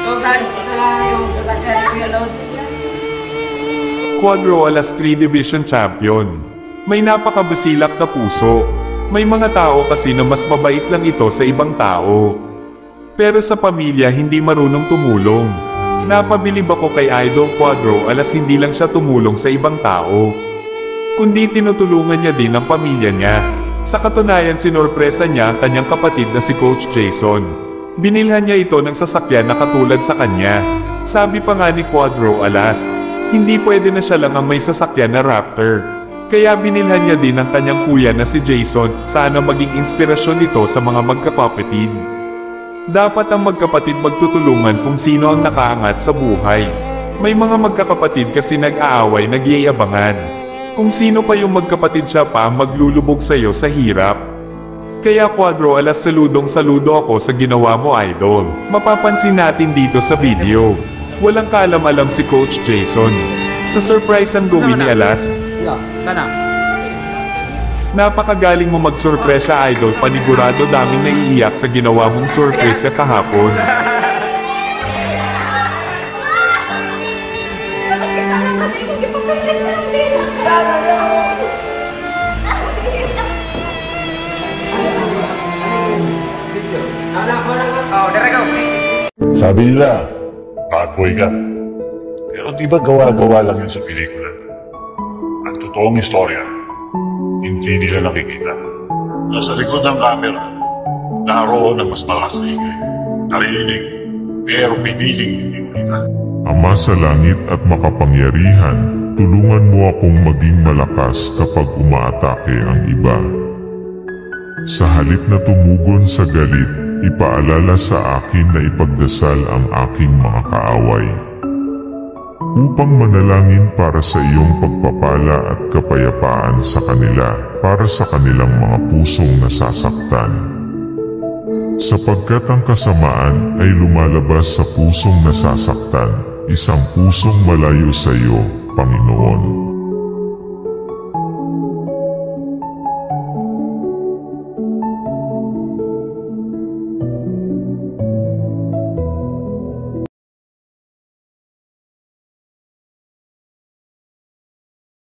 So guys, ito lang yung sasakyan ni Kuya Lods. Quadro Alas 3 Division Champion. May napakabasilak na puso. May mga tao kasi na mas mabait lang ito sa ibang tao. Pero sa pamilya hindi marunong tumulong. Napabilib ako kay Idol Quadro Alas, hindi lang siya tumulong sa ibang tao, kundi tinutulungan niya din ang pamilya niya. Sa katunayan, sinorpresa niya ang kanyang kapatid na si Coach Jason. Binilhan niya ito ng sasakyan na katulad sa kanya. Sabi pa nga ni Quadro Alas, hindi pwede na siya lang ang may sasakyan na Raptor. Kaya binilhan niya din ang kanyang kuya na si Jason, sana maging inspirasyon ito sa mga magkakapatid. Dapat ang magkapatid magtutulungan kung sino ang nakaangat sa buhay. May mga magkakapatid kasi nag-aaway, nagyayabangan. Kung sino pa yung magkapatid siya pa ang maglulubog sa'yo sa hirap. Kaya Quadro Alas, saludo ako sa ginawa mo, Idol. Mapapansin natin dito sa video, walang kaalam-alam si Coach Jason sa surprise ang gawin ni Alas. Sana. Napakagaling mo mag-surpresa, Idol. Panigurado daming naiiyak sa ginawa mong surpresa kahapon. Sabi nila, bad boy ka. Pero di ba gawa-gawa lang yun sa pelikula? Ang totoong istorya, hindi nila nakikita. Nasa likod ng camera, naroon ang mas malakas na ingay. Narinig, pero piniling hindi makita. Ama sa langit at makapangyarihan, tulungan mo akong maging malakas kapag umaatake ang iba. Sa halip na tumugon sa galit, ipaalala sa akin na ipagdasal ang aking mga kaaway. Upang manalangin para sa iyong pagpapala at kapayapaan sa kanila, para sa kanilang mga pusong nasasaktan. Sapagkat ang kasamaan ay lumalabas sa pusong nasasaktan, isang pusong malayo sa iyo, Panginoon.